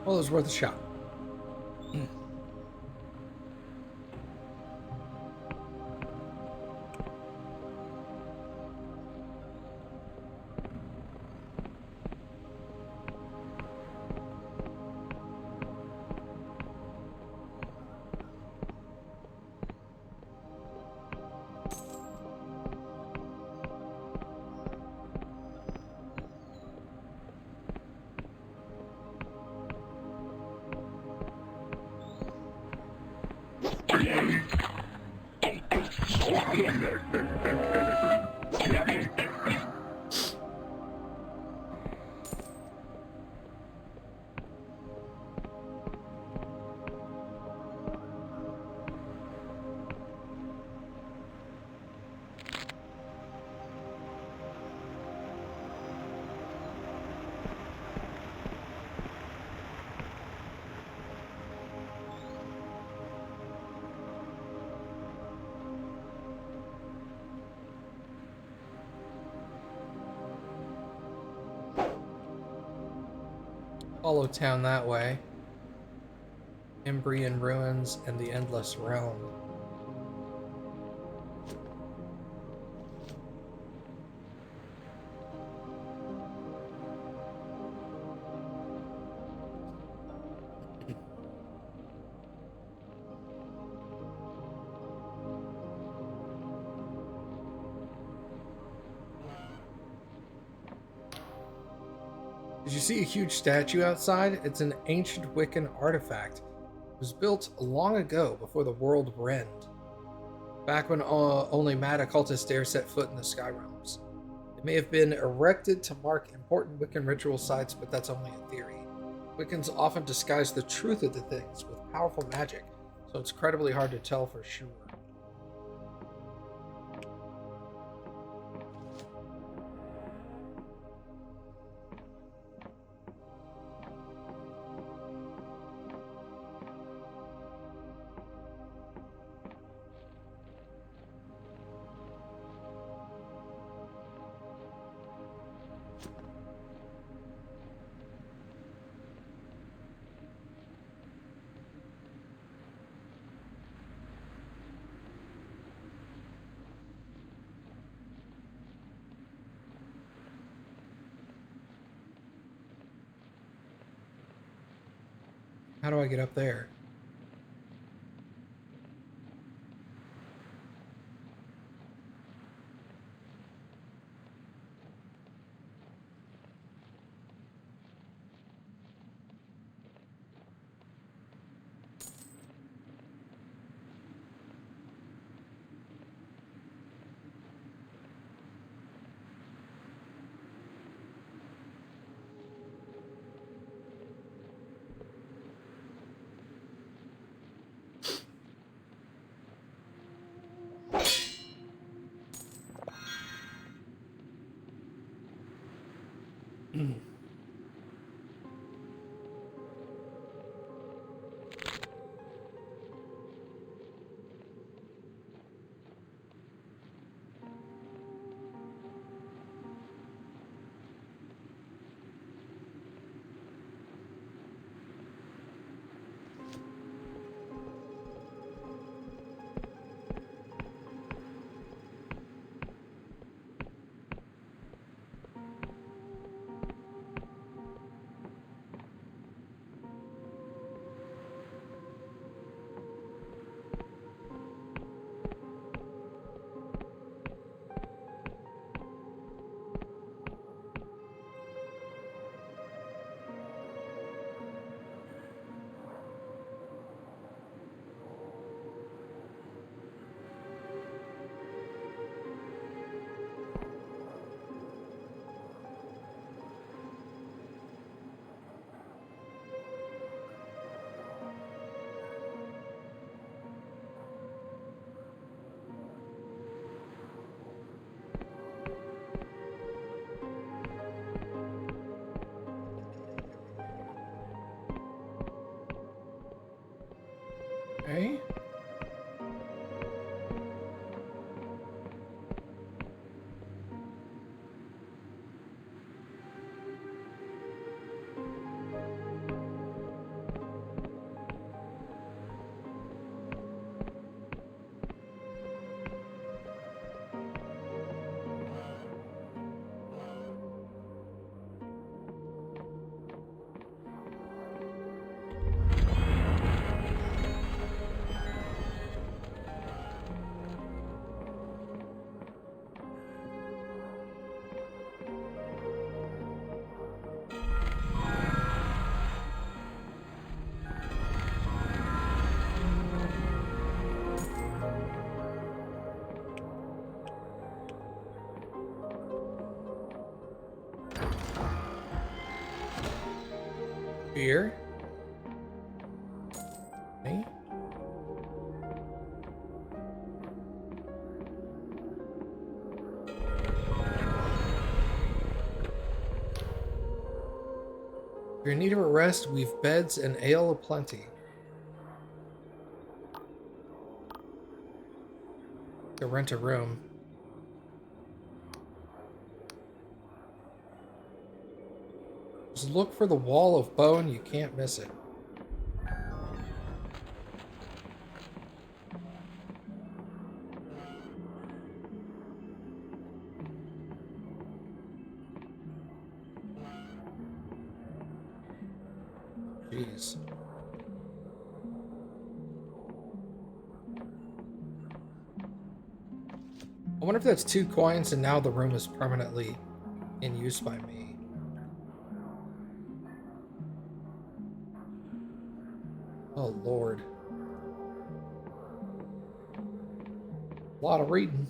Well, it was worth a shot. Follow town that way. Embrian ruins and the endless realm. Did you see a huge statue outside? It's an ancient Wiccan artifact. It was built long ago before the world would end. Back when only mad occultists dare set foot in the Sky Realms. It may have been erected to mark important Wiccan ritual sites, but that's only a theory. Wiccans often disguise the truth of the things with powerful magic, so it's incredibly hard to tell for sure. How do I get up there? Okay. Beer. Okay. If you're in need of a rest, we've beds and ale aplenty. To rent a room. Just look for the wall of bone, you can't miss it. Jeez. I wonder if that's 2 coins and now the room is permanently in use by me. Oh, Lord. A lot of reading.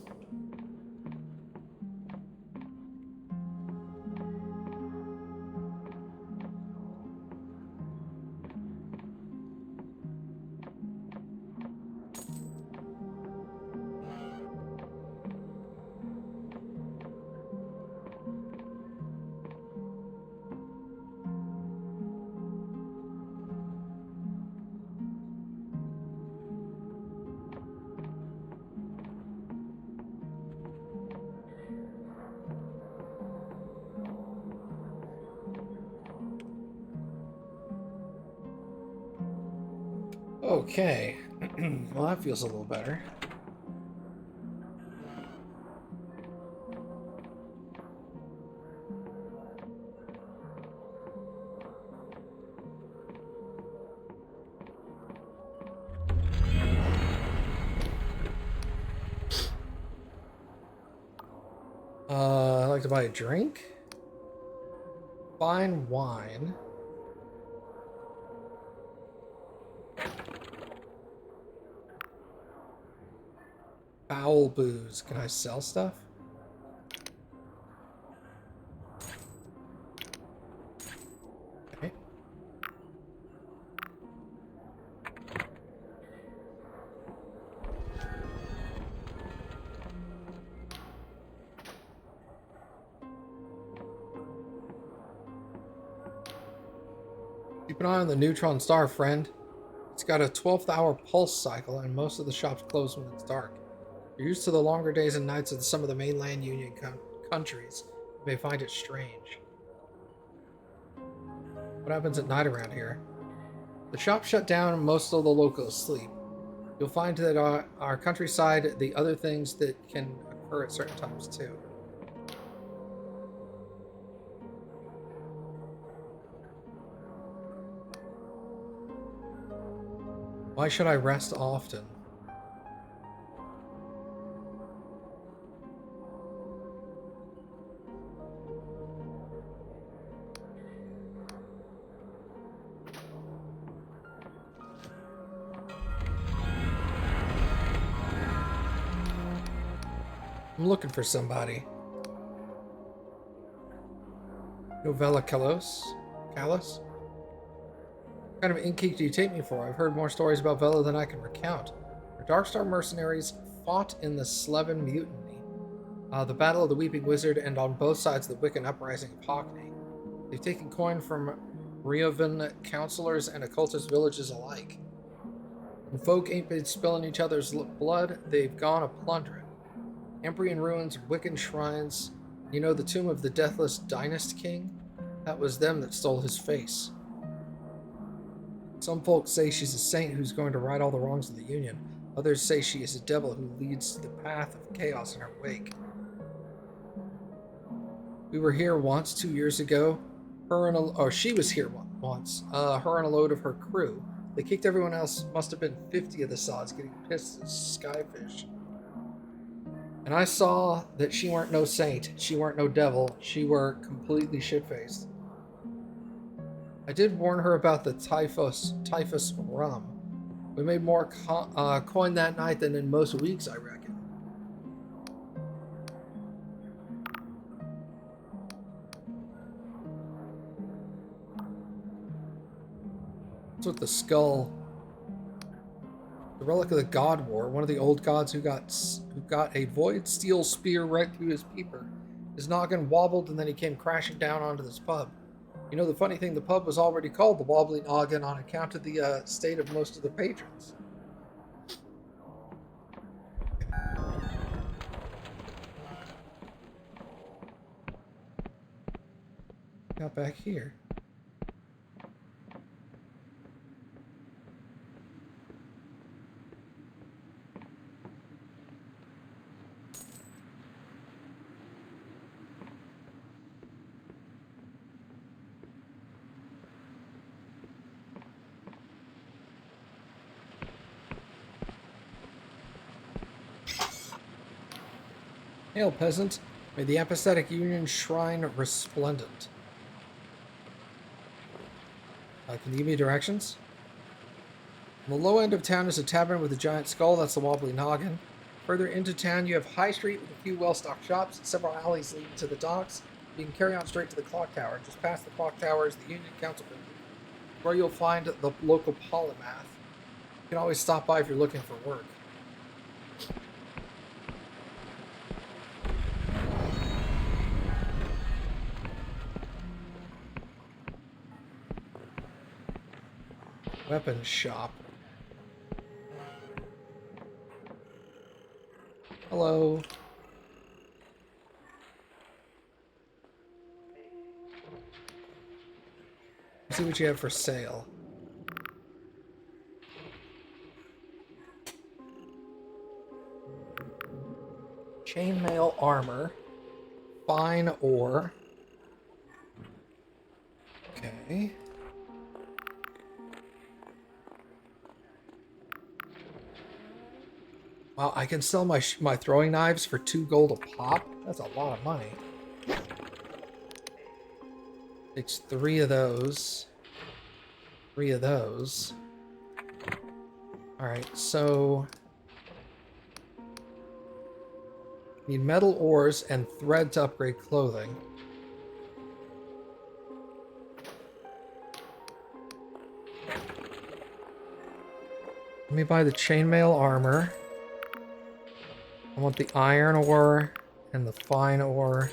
Okay. Well, that feels a little better. I'd like to buy a drink. Fine wine. Foul booze. Can I sell stuff? Okay. Keep an eye on the neutron star, friend. It's got a 12th hour pulse cycle, and most of the shops close when it's dark. If you're used to the longer days and nights of some of the mainland Union countries, you may find it strange. What happens at night around here? The shops shut down and most of the locals sleep. You'll find that our countryside, the other things that can occur at certain times too. Why should I rest often? I'm looking for somebody. Novella Kalos? Kalos? What kind of innkeep do you take me for? I've heard more stories about Vela than I can recount. The Darkstar mercenaries fought in the Slevin Mutiny, the Battle of the Weeping Wizard, and on both sides the Wiccan Uprising of Hockney. They've taken coin from Riovan counselors and occultist villages alike. When folk ain't been spilling each other's blood, they've gone a-plundering. Ambrian ruins, Wiccan shrines. You know the tomb of the deathless Dynast King? That was them that stole his face. Some folks say she's a saint who's going to right all the wrongs of the Union. Others say she is a devil who leads the path of chaos in her wake. We were here once 2 years ago. She was here once. Her and a load of her crew. They kicked everyone else. Must have been 50 of the sods getting pissed as skyfish. And I saw that she weren't no saint, she weren't no devil, she were completely shit-faced. I did warn her about the typhus rum. We made more coin that night than in most weeks, I reckon. That's what the skull. The relic of the God War, one of the old gods who got a void steel spear right through his peeper. His noggin wobbled and then he came crashing down onto this pub. You know, the funny thing, the pub was already called the Wobbly Noggin on account of the state of most of the patrons. Got back here. Hail, peasant. May the Apathetic Union shrine resplendent. Can you give me directions? On the low end of town is a tavern with a giant skull. That's the Wobbly Noggin. Further into town, you have High Street with a few well-stocked shops, several alleys leading to the docks. You can carry on straight to the clock tower. Just past the clock tower is the Union Council building, where you'll find the local polymath. You can always stop by if you're looking for work. Weapons shop. Hello. Let's see what you have for sale. Chainmail armor. Fine ore. Okay. Wow, I can sell my throwing knives for 2 gold a pop? That's a lot of money. Takes 3 of those. 3 of those. Alright, so... need metal ores and thread to upgrade clothing. Let me buy the chainmail armor. I want the iron ore and the fine ore.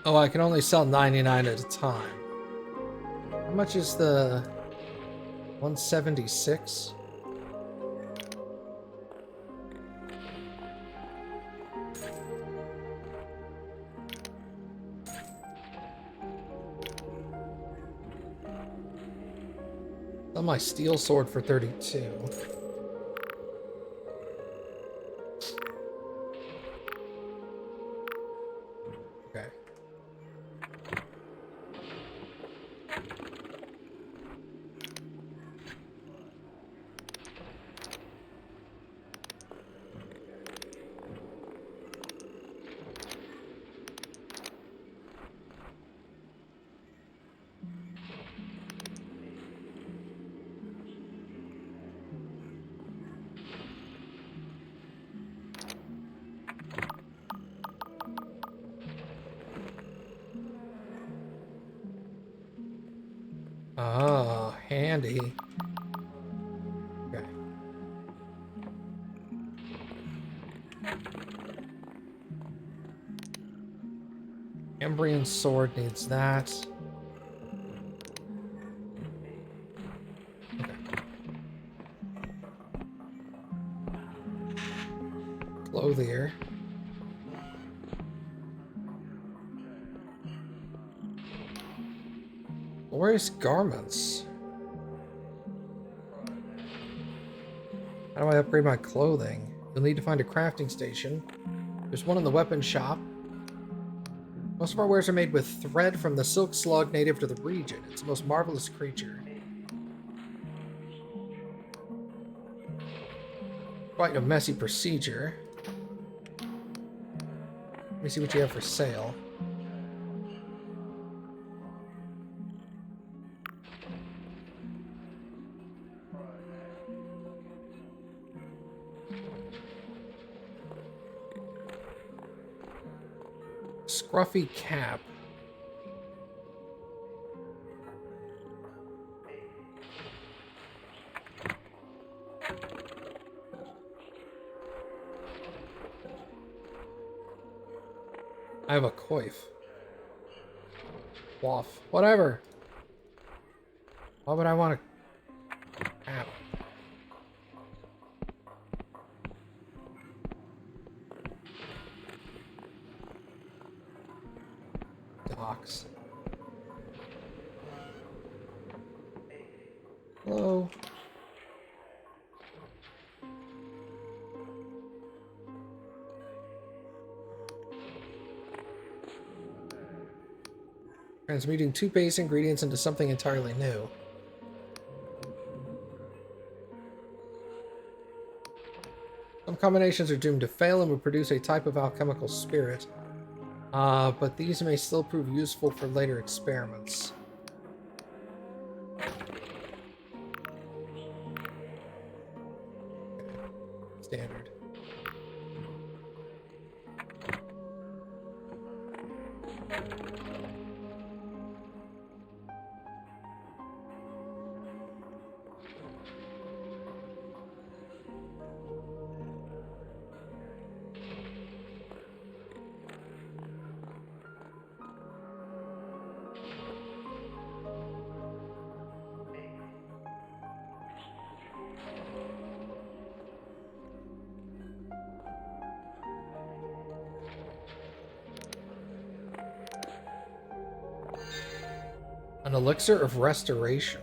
Oh, I can only sell 99 at a time. How much is the 176? Sell my steel sword for 32. Okay. Oh, handy. Okay. Umbrian sword needs that. Okay. Clothier. Glorious garments. How do I upgrade my clothing? You'll need to find a crafting station. There's one in the weapon shop. Most of our wares are made with thread from the silk slug native to the region. It's the most marvelous creature. Quite a messy procedure. Let me see what you have for sale. Scruffy cap. I have a coif. Waff. Whatever. Why would I want a cap? Docks. Hello. Transmuting two base ingredients into something entirely new. Some combinations are doomed to fail and will produce a type of alchemical spirit. But these may still prove useful for later experiments. Standard. An elixir of restoration.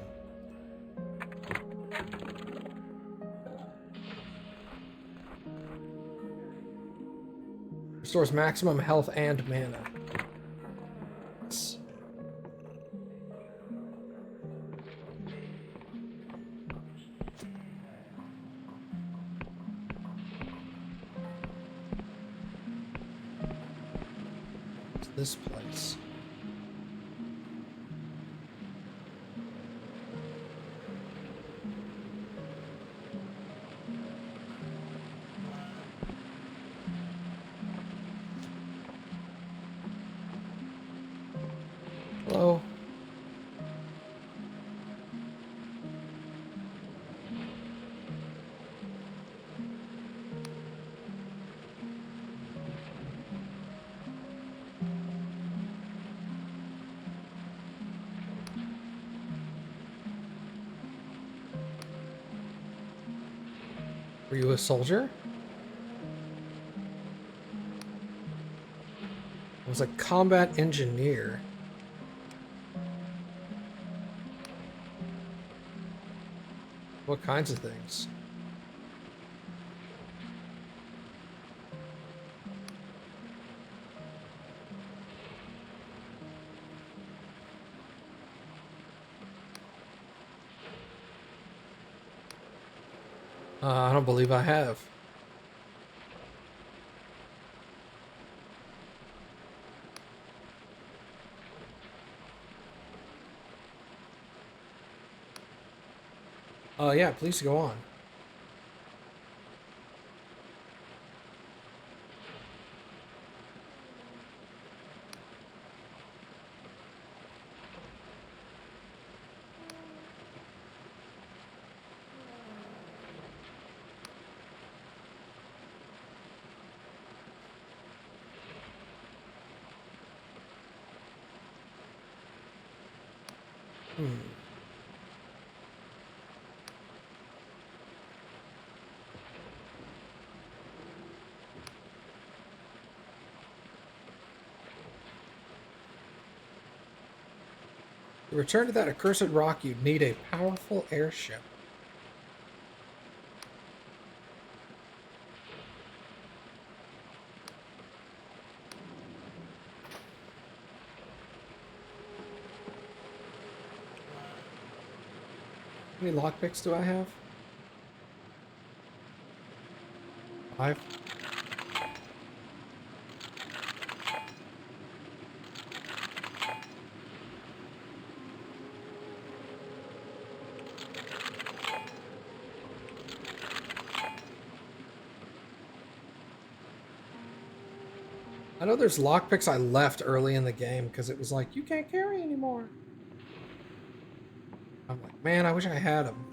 Restores maximum health and mana. Yes. What's this place? Hello. Were you a soldier? I was a combat engineer. What kinds of things? I don't believe I have. Yeah, please go on. Hmm. To return to that accursed rock, you'd need a powerful airship. How many lockpicks do I have? 5. I know there's lockpicks I left early in the game because it was like, you can't carry anymore. I'm like, man, I wish I had them.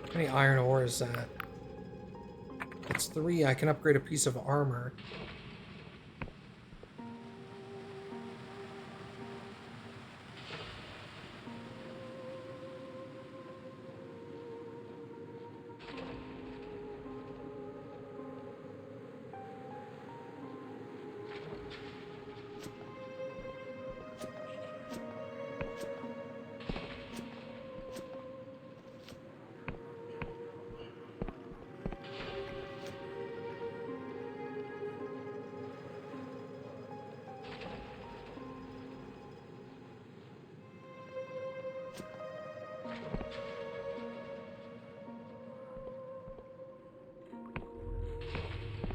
How many iron ore is that? It's 3. I can upgrade a piece of armor.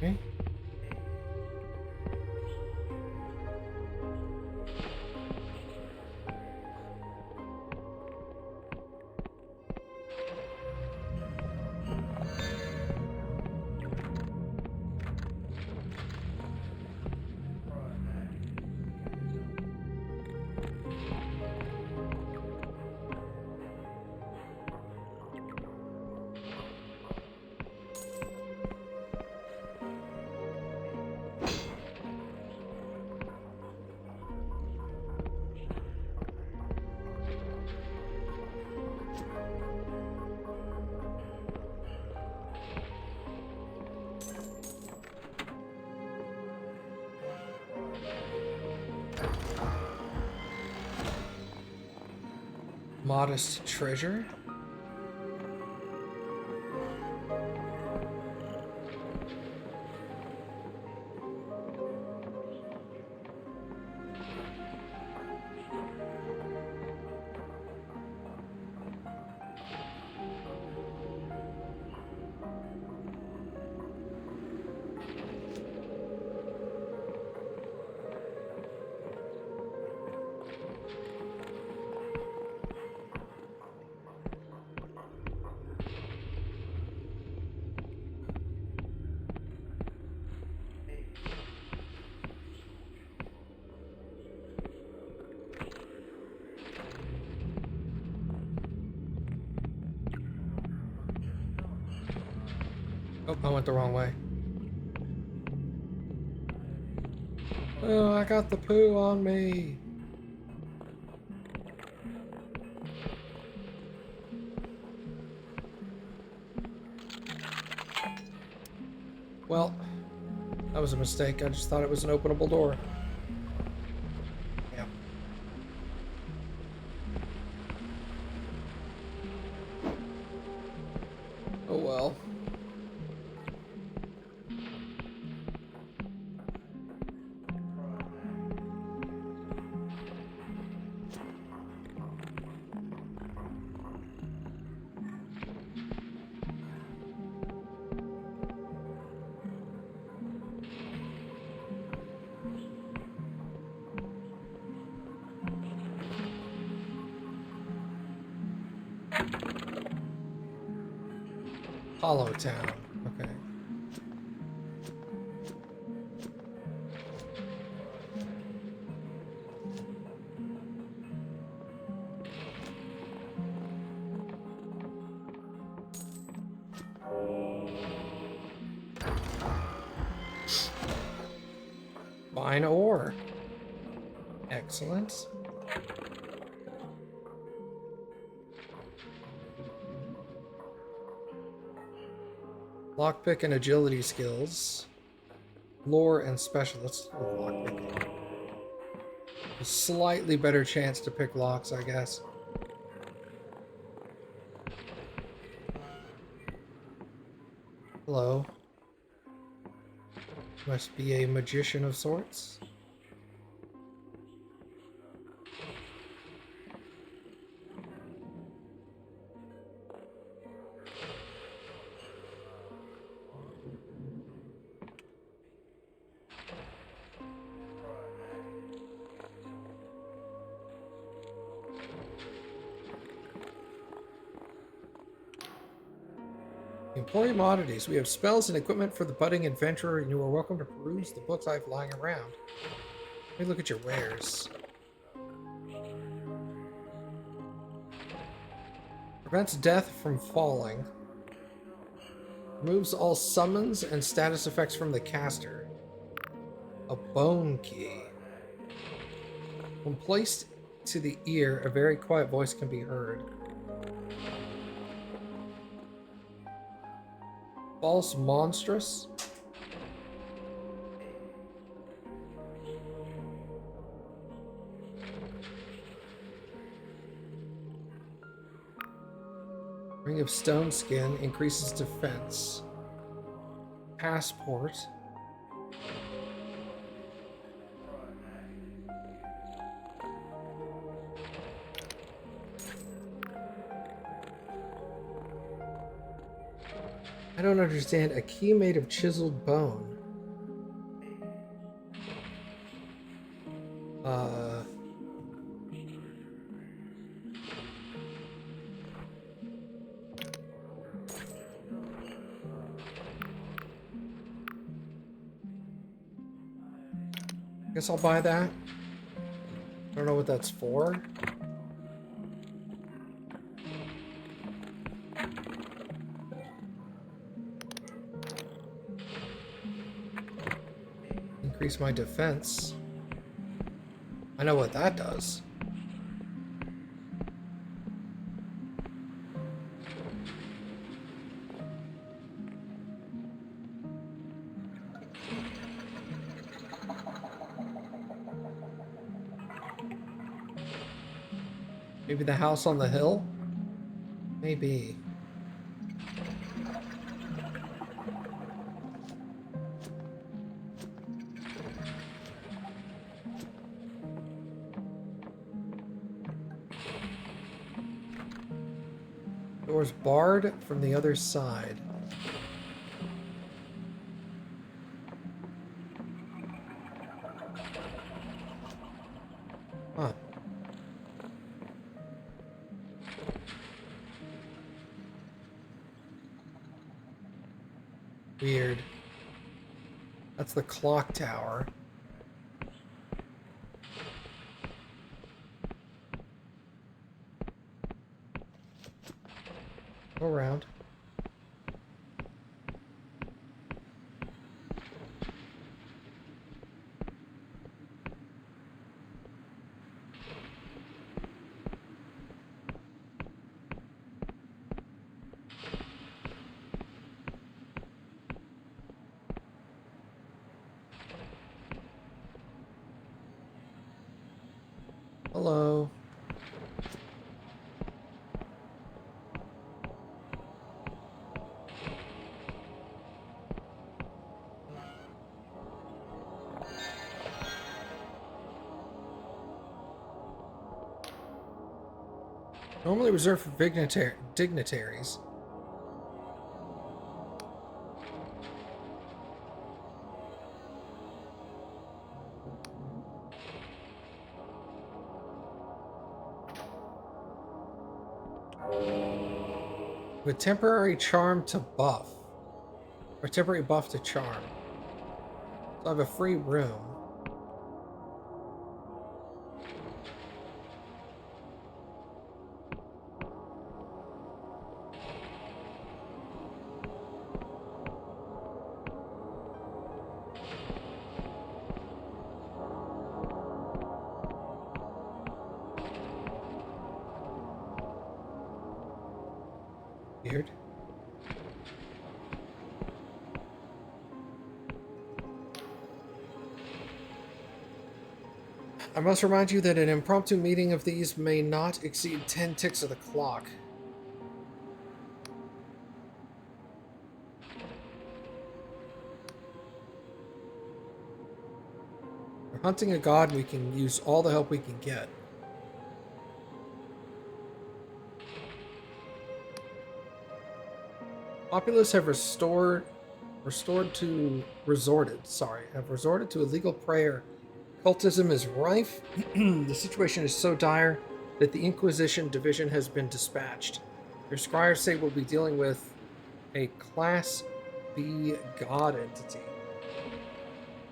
Okay. Modest treasure. Oh, I went the wrong way. Oh, I got the poo on me. Well, that was a mistake. I just thought it was an openable door. Yeah. Oh well. Hollow Town. Okay. Fine ore. Excellent. Lockpick and agility skills. Lore and special. Let's do lockpicking. A slightly better chance to pick locks, I guess. Hello. Must be a magician of sorts. Employee oddities. We have spells and equipment for the budding adventurer, and you are welcome to peruse the books I have lying around. Let me look at your wares. Prevents death from falling. Removes all summons and status effects from the caster. A bone key. When placed to the ear, a very quiet voice can be heard. False monstrous. Ring of stone skin increases defense. Passport. I don't understand. A key made of chiseled bone. Guess I'll buy that. I don't know what that's for. Increase my defense. I know what that does. Maybe the house on the hill? Maybe. Door's barred from the other side. Huh. Weird. That's the clock tower. Go around. Hello. Normally reserved for dignitaries. With temporary charm to buff. Or temporary buff to charm. So I have a free room. Weird. I must remind you that an impromptu meeting of these may not exceed 10 ticks of the clock. We're hunting a god, we can use all the help we can get. Populace have resorted to illegal prayer. Cultism is rife. The situation is so dire that the Inquisition division has been dispatched. Your scryers say we'll be dealing with a Class B god entity.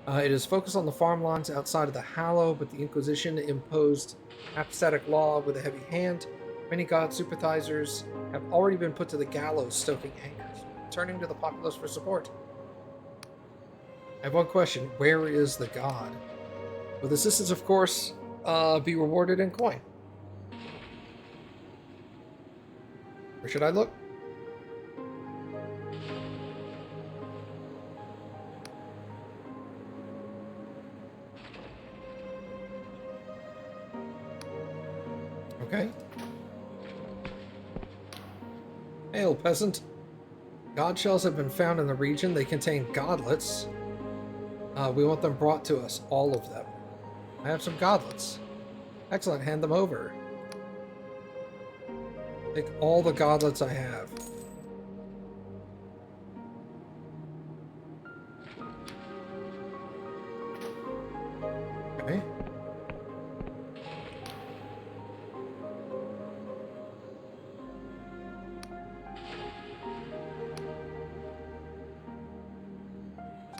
It is focused on the farmlands outside of the Hallow, but the Inquisition imposed apostatic law with a heavy hand. Many god sympathizers have already been put to the gallows, stoking anger, turning to the populace for support. I have one question. Where is the god? With assistance, of course, be rewarded in coin. Where should I look? Okay. Hail, peasant. God shells have been found in the region. They contain godlets. We want them brought to us, all of them. I have some godlets. Excellent, hand them over. Take all the godlets I have. Okay.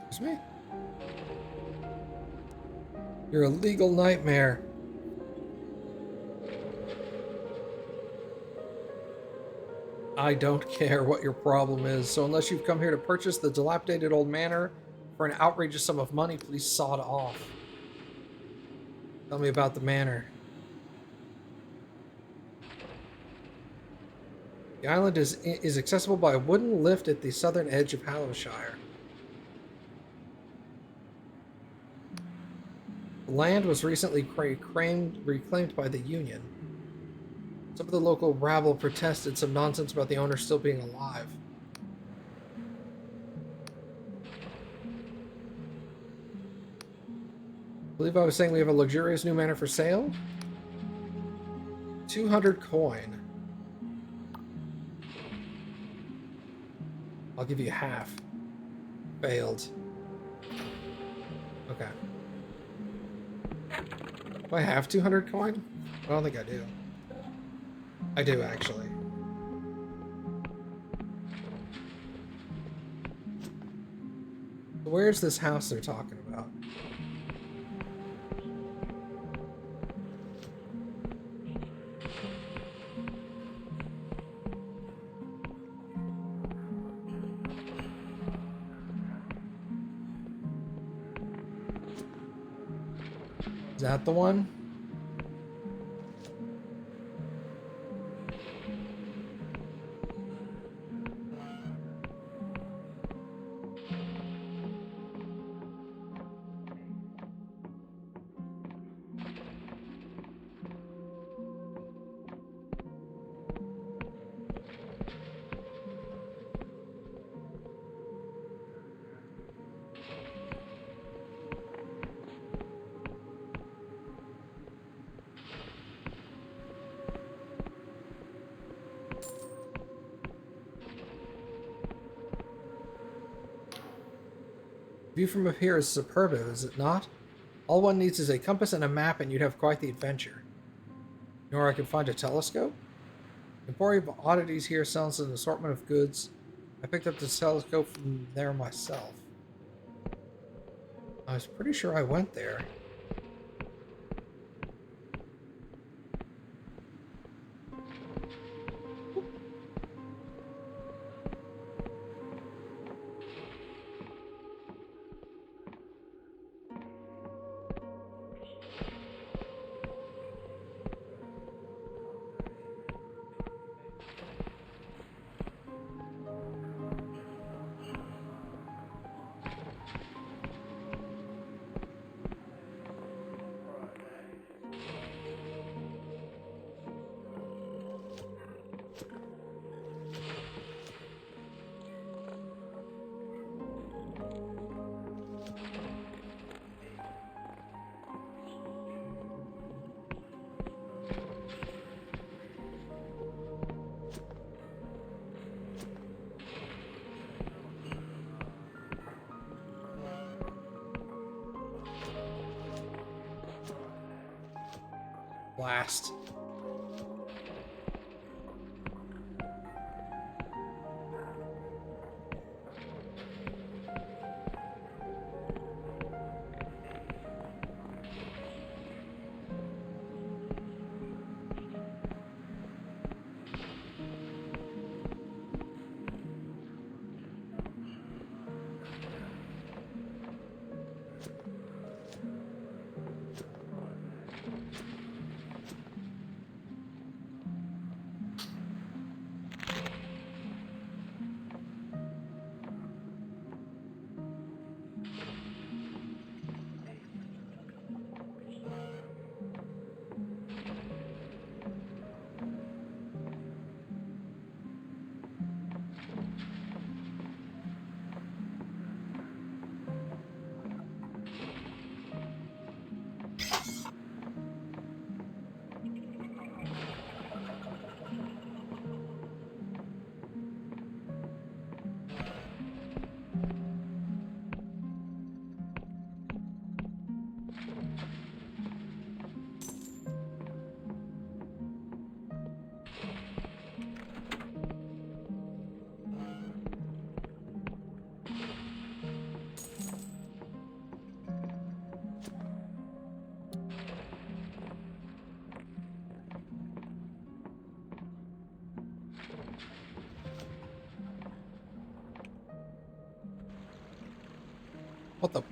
Excuse me? You're a legal nightmare. I don't care what your problem is, so unless you've come here to purchase the dilapidated old manor for an outrageous sum of money, please sod off. Tell me about the manor. The island is accessible by a wooden lift at the southern edge of Hallowshire. The land was recently reclaimed by the Union. Some of the local rabble protested some nonsense about the owner still being alive. I believe I was saying we have a luxurious new manor for sale? 200 coin. I'll give you half. Failed. Okay. Do I have 200 coin? I don't think I do. I do, actually. Where's this house they're talking about? Is that the one? View from up here is superb, is it not? All one needs is a compass and a map, and you'd have quite the adventure. You know where I can find a telescope? Emporium of Oddities here sells an assortment of goods. I picked up this telescope from there myself. I was pretty sure I went there. Blast. What the?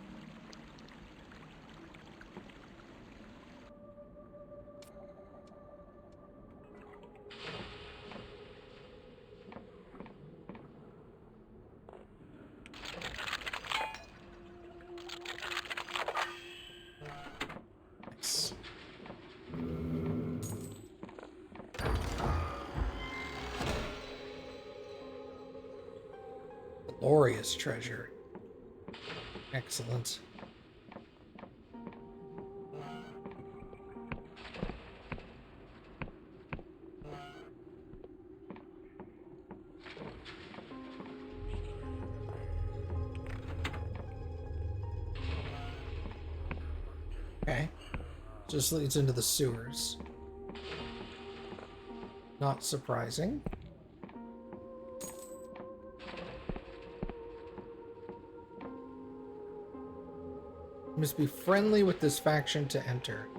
Nice. Glorious treasure. Excellent. Okay. Just leads into the sewers. Not surprising. You must be friendly with this faction to enter.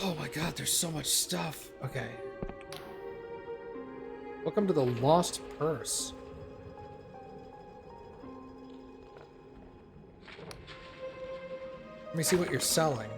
Oh my god, there's so much stuff. Okay. Welcome to the Lost Purse. Let me see what you're selling.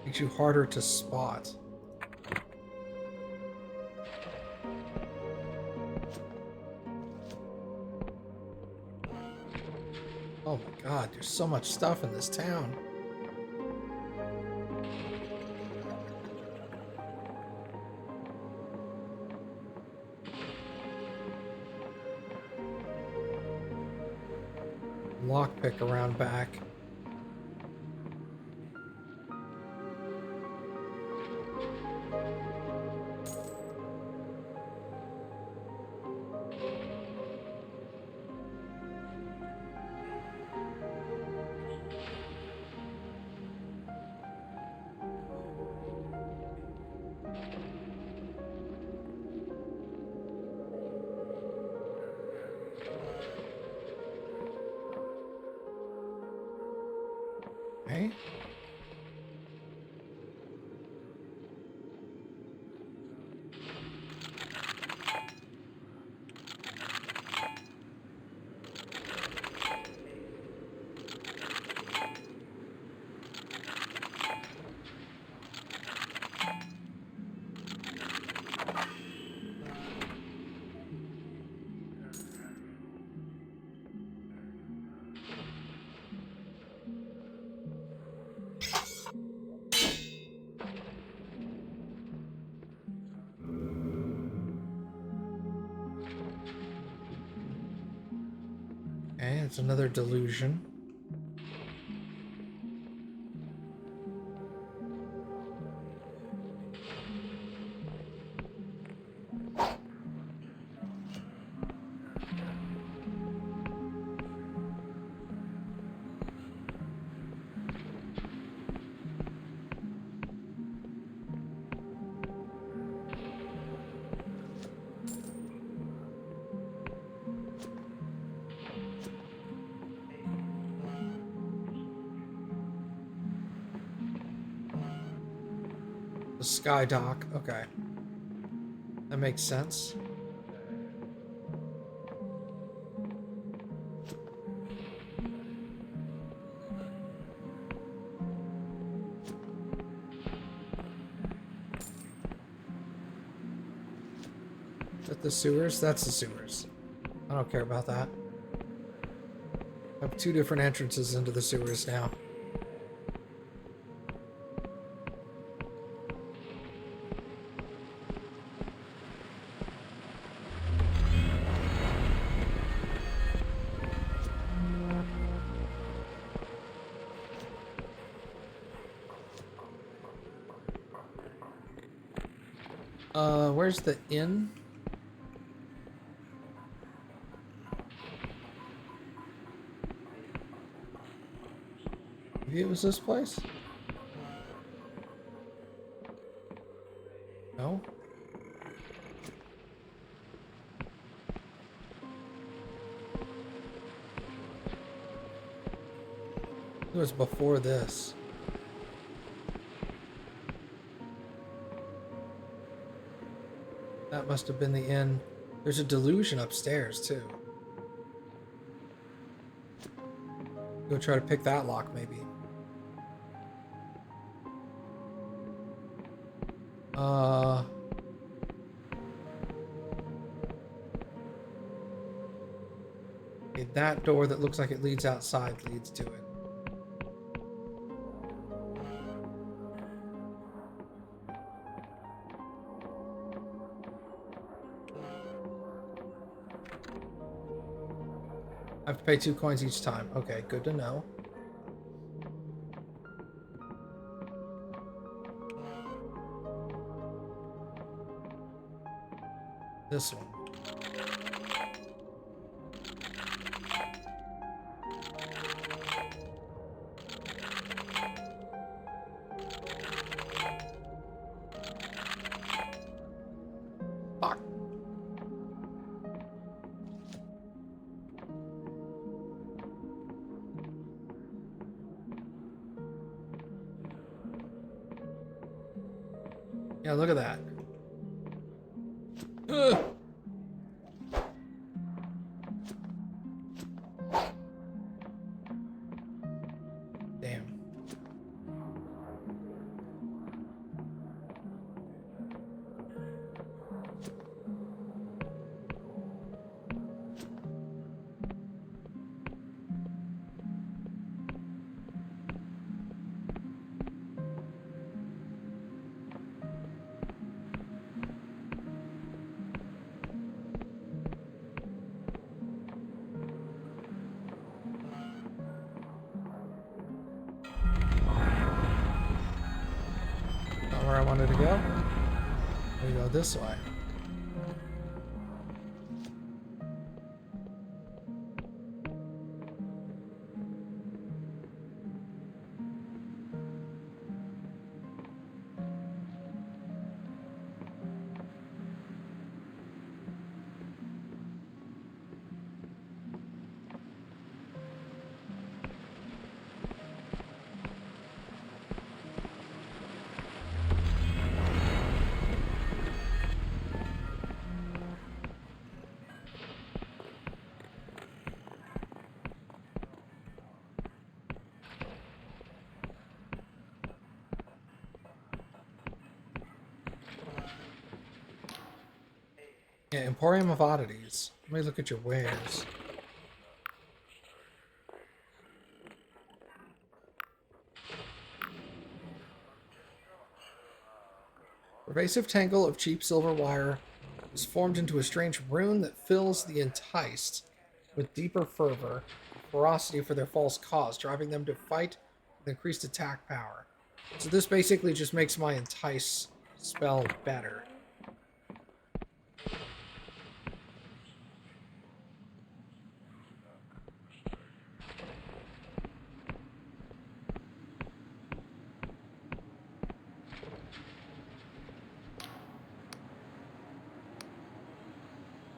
Makes you harder to spot. God, there's so much stuff in this town. Lockpick around back. Okay. Okay, it's another delusion. The sky dock. Okay. That makes sense. Is that the sewers? That's the sewers. I don't care about that. I have two different entrances into the sewers now. Where's the inn? Maybe it was this place? No? It was before this. That must have been the inn. There's a delusion upstairs, too. Go try to pick that lock, maybe. Okay, that door that looks like it leads outside leads to it. I have to pay 2 coins each time. Okay, good to know. This one. Fuck. Yeah, look at that. Ugh. Damn. where I wanted to go. We go this way. Yeah, Emporium of Oddities. Let me look at your wares. Pervasive tangle of cheap silver wire is formed into a strange rune that fills the enticed with deeper fervor, ferocity for their false cause, driving them to fight with increased attack power. So this basically just makes my entice spell better.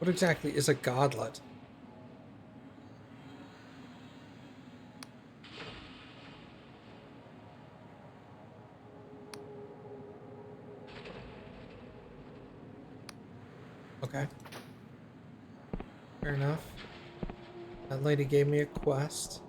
What exactly is a godlet? Okay. Fair enough. That lady gave me a quest.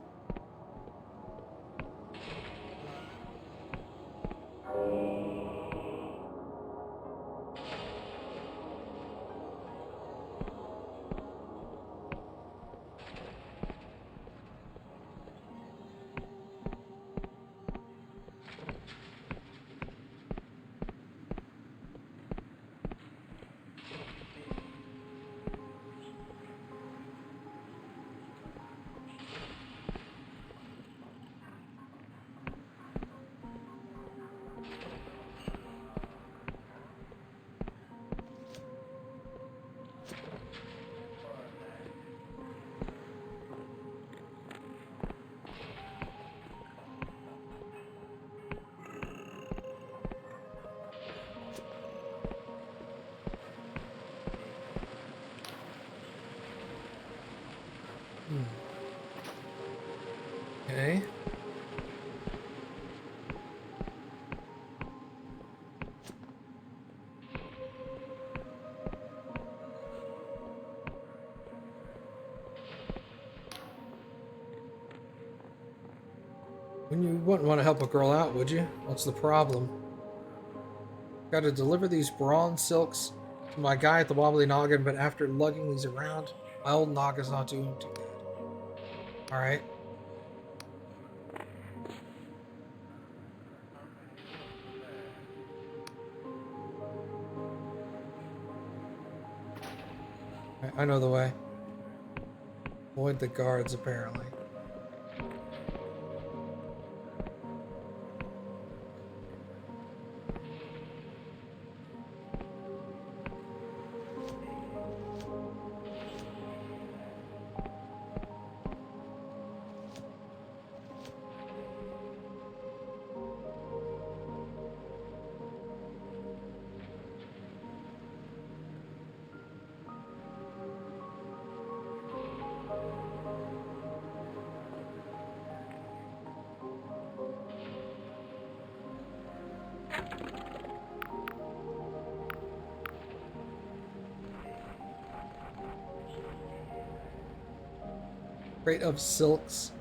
Okay. When you wouldn't want to help a girl out, would you? What's the problem? Got to deliver these bronze silks to my guy at the Wobbly Noggin, but after lugging these around, my old noggin's not doing too good. Alright. I know the way. Avoid the guards, apparently. Crate of silks.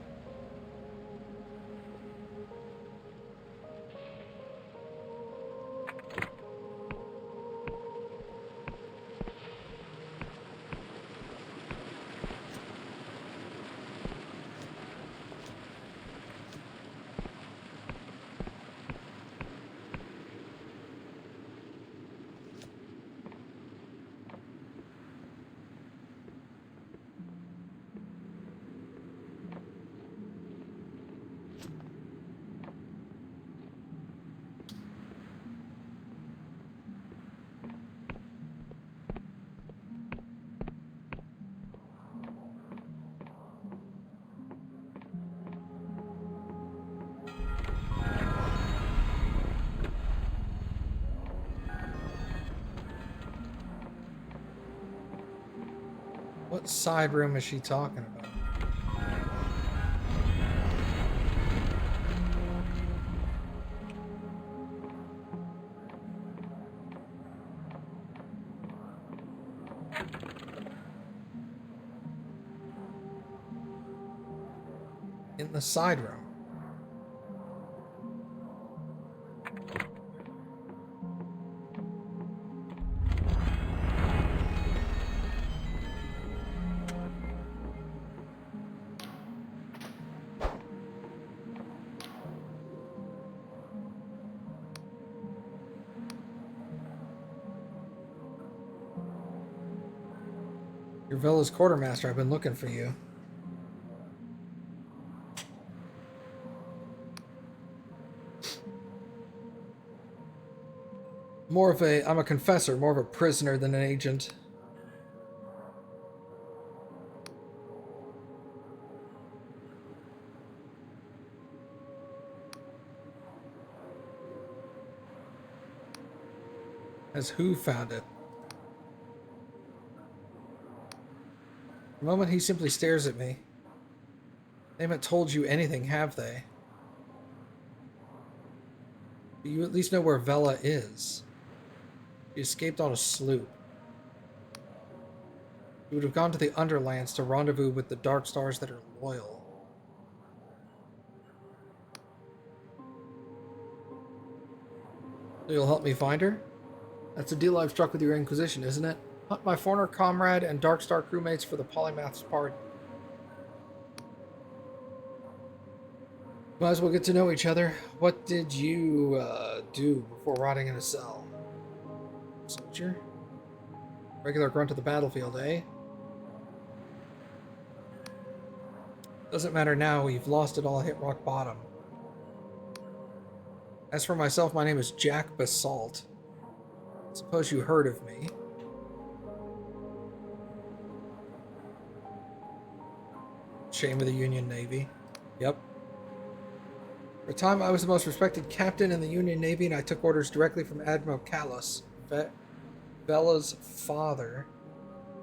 What side room is she talking about? In the side room. You're Vela's quartermaster. I've been looking for you. I'm a confessor, more of a prisoner than an agent. As who found it? The moment he simply stares at me. They haven't told you anything, have they? But you at least know where Vela is. She escaped on a sloop. She would have gone to the Underlands to rendezvous with the Dark Stars that are loyal. So you'll help me find her? That's a deal I've struck with your Inquisition, isn't it? Hunt my former comrade and Dark Star crewmates for the Polymath's pardon. Might as well get to know each other. What did you do before rotting in a cell? Soldier? Regular grunt of the battlefield, eh? Doesn't matter now, we've lost it all, hit rock bottom. As for myself, my name is Jack Basalt. Suppose you heard of me. Shame of the Union Navy. Yep. For a time, I was the most respected captain in the Union Navy, and I took orders directly from Admiral Callus, Vela's father.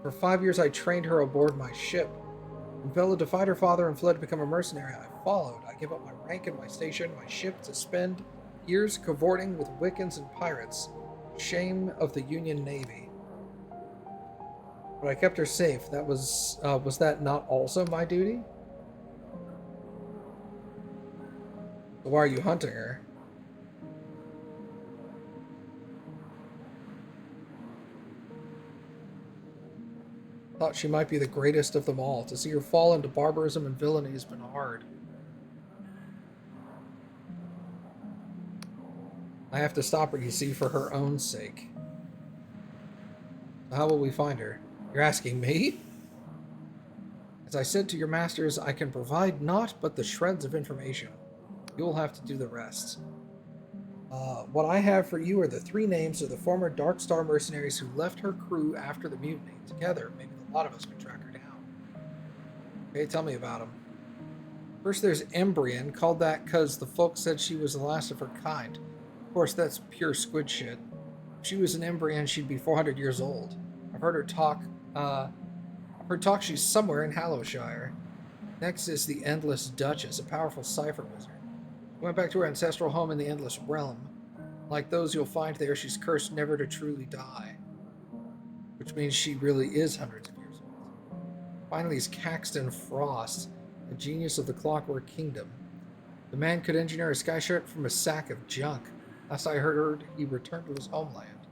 For 5 years, I trained her aboard my ship. When Vela defied her father and fled to become a mercenary, I followed. I gave up my rank and my station, my ship, to spend years cavorting with Wiccans and pirates. Shame of the Union Navy. But I kept her safe. That was that not also my duty? So why are you hunting her? Thought she might be the greatest of them all. To see her fall into barbarism and villainy has been hard. I have to stop her, you see, for her own sake. So how will we find her? You're asking me? As I said to your masters, I can provide naught but the shreds of information. You'll have to do the rest. What I have for you are the 3 names of the former Dark Star mercenaries who left her crew after the mutiny. Together, maybe a lot of us can track her down. Okay, tell me about them. First, there's Embryon, called that because the folks said she was the last of her kind. Of course, that's pure squid shit. If she was an Embryon, she'd be 400 years old. I've heard her talk. She's somewhere in Hallowshire. Next is the Endless Duchess, a powerful cipher wizard. She went back to her ancestral home in the Endless Realm. Like those you'll find there, she's cursed never to truly die. Which means she really is hundreds of years old. Finally is Caxton Frost, a genius of the Clockwork Kingdom. The man could engineer a skyship from a sack of junk. Last I heard, he returned to his homeland.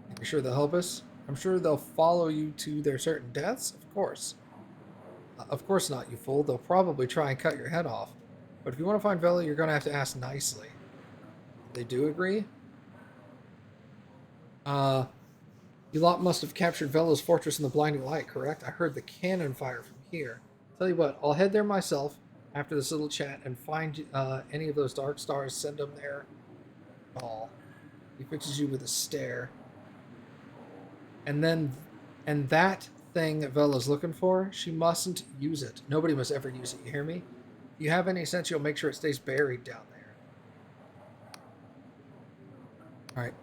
Are you sure they'll help us? I'm sure they'll follow you to their certain deaths? Of course. Of course not, you fool. They'll probably try and cut your head off. But if you want to find Vela, you're going to have to ask nicely. They do agree? You lot must have captured Vela's fortress in the blinding light, correct? I heard the cannon fire from here. Tell you what, I'll head there myself after this little chat and find any of those Dark Stars, send them there. Call. He fixes you with a stare. And that thing that Vela's looking for, she mustn't use it. Nobody must ever use it, you hear me? If you have any sense, you'll make sure it stays buried down there. Alright.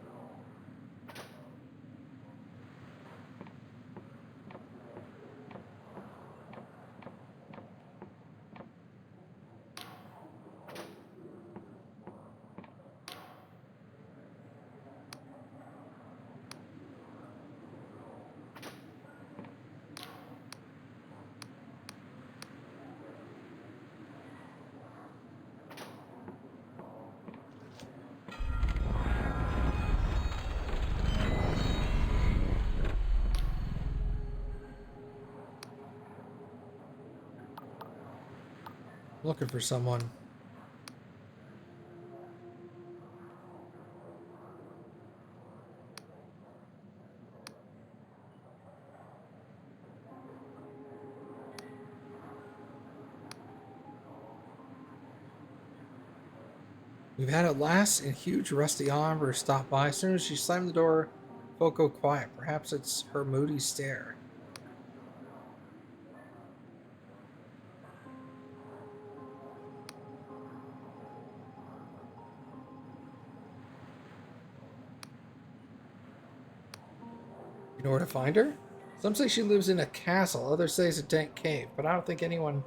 Looking for someone. We've had it last, and huge rusty armor stopped by. As soon as she slammed the door, folk go quiet. Perhaps it's her moody stare. You know where to find her? Some say she lives in a castle, others say it's a dank cave, but I don't think anyone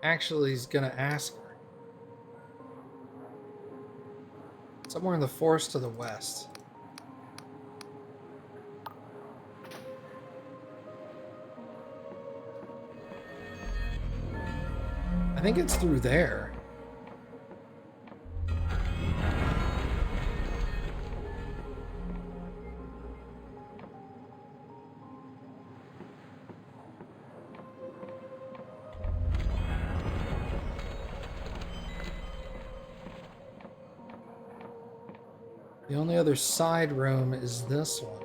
actually is gonna ask her. Somewhere in the forest to the west. I think it's through there. The only other side room is this one.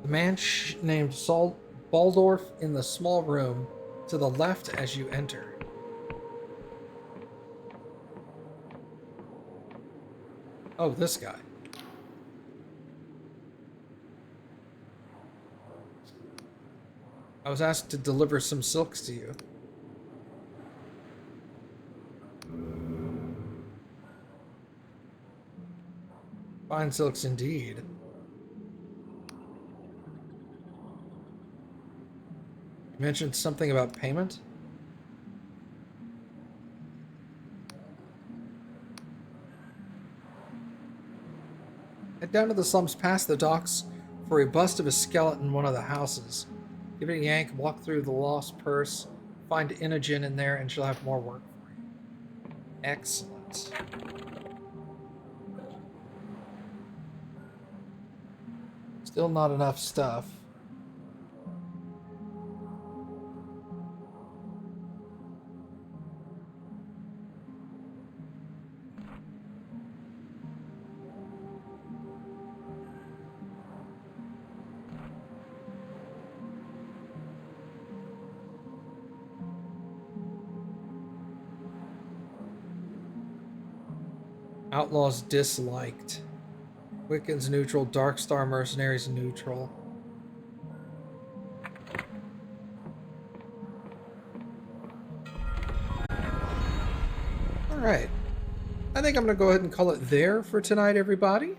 The man named Baldorf in the small room to the left as you enter. Oh, this guy. I was asked to deliver some silks to you. Fine silks indeed. You mentioned something about payment? Head down to the slums past the docks for a bust of a skeleton in one of the houses. Give it a yank, walk through the lost purse, find Inogen in there, and she'll have more work for you. Excellent. Still not enough stuff. Outlaws disliked. Wiccans neutral. Darkstar mercenaries neutral. Alright. I think I'm going to go ahead and call it there for tonight, everybody.